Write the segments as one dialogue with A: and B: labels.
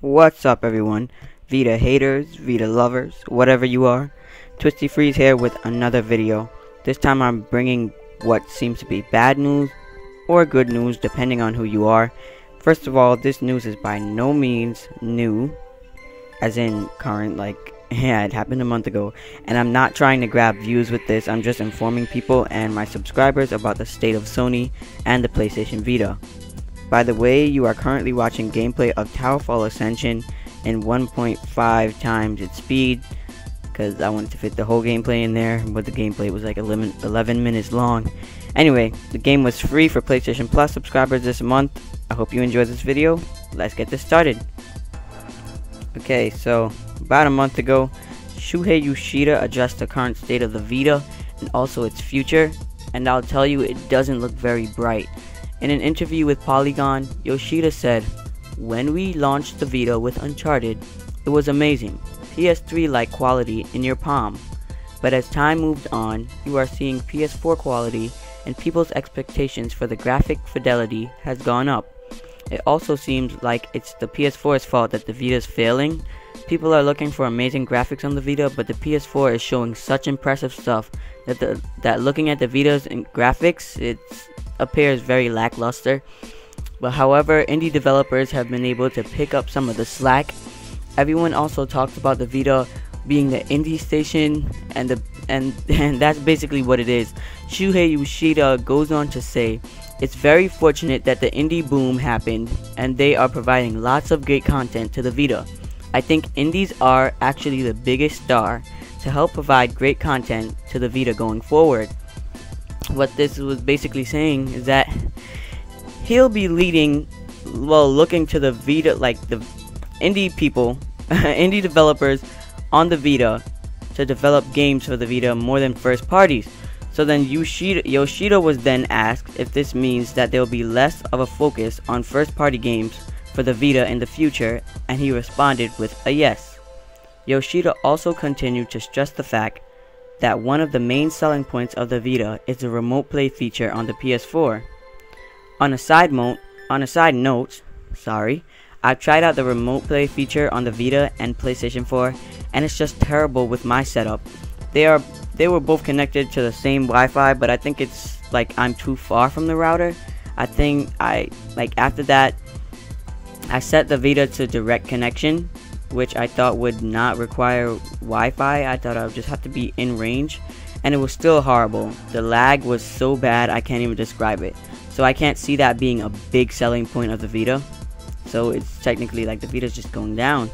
A: What's up everyone, Vita haters, Vita lovers, whatever you are. TwistyFreeze here with another video. This time I'm bringing what seems to be bad news or good news depending on who you are. First of all, this news is by no means new, as in current, yeah, it happened a month ago, and I'm not trying to grab views with this. I'm just informing people and my subscribers about the state of Sony and the PlayStation Vita. By the way, you are currently watching gameplay of Towerfall Ascension in 1.5 times its speed, because I wanted to fit the whole gameplay in there, but the gameplay was like 11 minutes long. Anyway, the game was free for PlayStation Plus subscribers this month. I hope you enjoyed this video. Let's get this started. Okay, so about a month ago, Shuhei Yoshida addressed the current state of the Vita and also its future, and I'll tell you, it doesn't look very bright. In an interview with Polygon, Yoshida said, "When we launched the Vita with Uncharted, it was amazing, PS3-like quality in your palm. But as time moved on, you are seeing PS4 quality, and people's expectations for the graphic fidelity has gone up. It also seems like it's the PS4's fault that the Vita is failing. People are looking for amazing graphics on the Vita, but the PS4 is showing such impressive stuff that looking at the Vita's graphics, it appears very lackluster. But however, indie developers have been able to pick up some of the slack. Everyone also talks about the Vita being the indie station, and that's basically what it is." Shuhei Yoshida goes on to say, "It's very fortunate that the indie boom happened, and they are providing lots of great content to the Vita. I think indies are actually the biggest star to help provide great content to the Vita going forward." What this was basically saying is that he'll be looking to the Vita, like the indie people, indie developers on the Vita to develop games for the Vita more than first parties. So then Yoshida was then asked if this means that there will be less of a focus on first party games for the Vita in the future, and he responded with a yes. Yoshida also continued to stress the fact that one of the main selling points of the Vita is the remote play feature on the PS4. On a side note, I've tried out the remote play feature on the Vita and PlayStation 4, and it's just terrible with my setup. They were both connected to the same Wi-Fi, but I think it's like I'm too far from the router. I think after that, I set the Vita to direct connection, which I thought would not require Wi-Fi. I thought I would just have to be in range, and it was still horrible. The lag was so bad I can't even describe it. So I can't see that being a big selling point of the Vita. So it's technically like the Vita's just going down.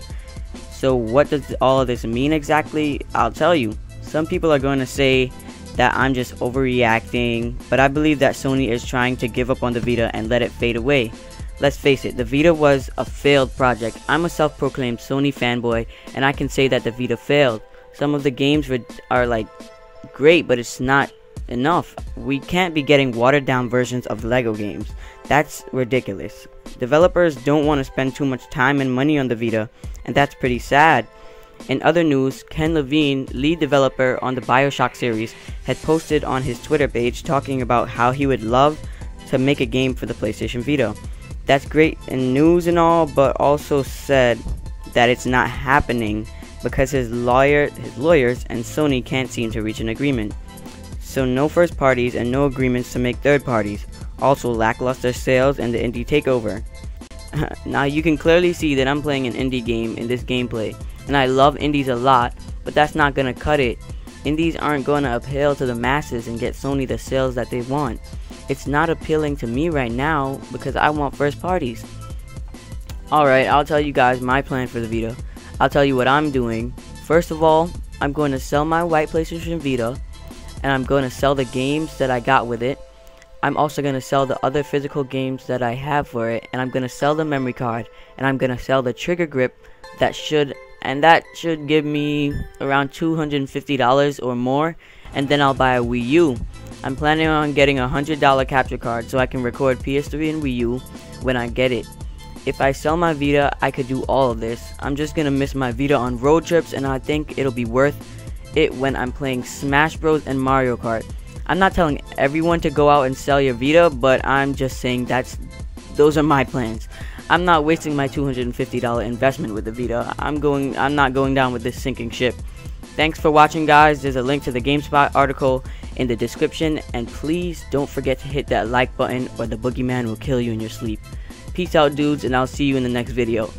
A: So what does all of this mean exactly? I'll tell you. Some people are going to say that I'm just overreacting, but I believe that Sony is trying to give up on the Vita and let it fade away. Let's face it, the Vita was a failed project. I'm a self-proclaimed Sony fanboy, and I can say that the Vita failed. Some of the games are like great, but it's not enough. We can't be getting watered down versions of Lego games. That's ridiculous. Developers don't want to spend too much time and money on the Vita, and that's pretty sad. In other news, Ken Levine, lead developer on the BioShock series, had posted on his Twitter page talking about how he would love to make a game for the PlayStation Vita. That's great in news and all, but also said that it's not happening because his lawyers and Sony can't seem to reach an agreement. So no first parties and no agreements to make third parties. Also lackluster sales and the indie takeover. Now you can clearly see that I'm playing an indie game in this gameplay, and I love indies a lot, but that's not gonna cut it. Indies aren't gonna appeal to the masses and get Sony the sales that they want. It's not appealing to me right now because I want first parties. Alright, I'll tell you guys my plan for the Vita. I'll tell you what I'm doing. First of all, I'm going to sell my white PlayStation Vita, and I'm going to sell the games that I got with it. I'm also going to sell the other physical games that I have for it, and I'm going to sell the memory card, and I'm going to sell the trigger grip that should give me around $250 or more, and then I'll buy a Wii U. I'm planning on getting a $100 capture card so I can record PS3 and Wii U when I get it. If I sell my Vita, I could do all of this. I'm just gonna miss my Vita on road trips, and I think it'll be worth it when I'm playing Smash Bros and Mario Kart. I'm not telling everyone to go out and sell your Vita, but I'm just saying those are my plans. I'm not wasting my $250 investment with the Vita. I'm not going down with this sinking ship. Thanks for watching, guys. There's a link to the GameSpot article in the description, and please don't forget to hit that like button or the boogeyman will kill you in your sleep. Peace out, dudes, and I'll see you in the next video.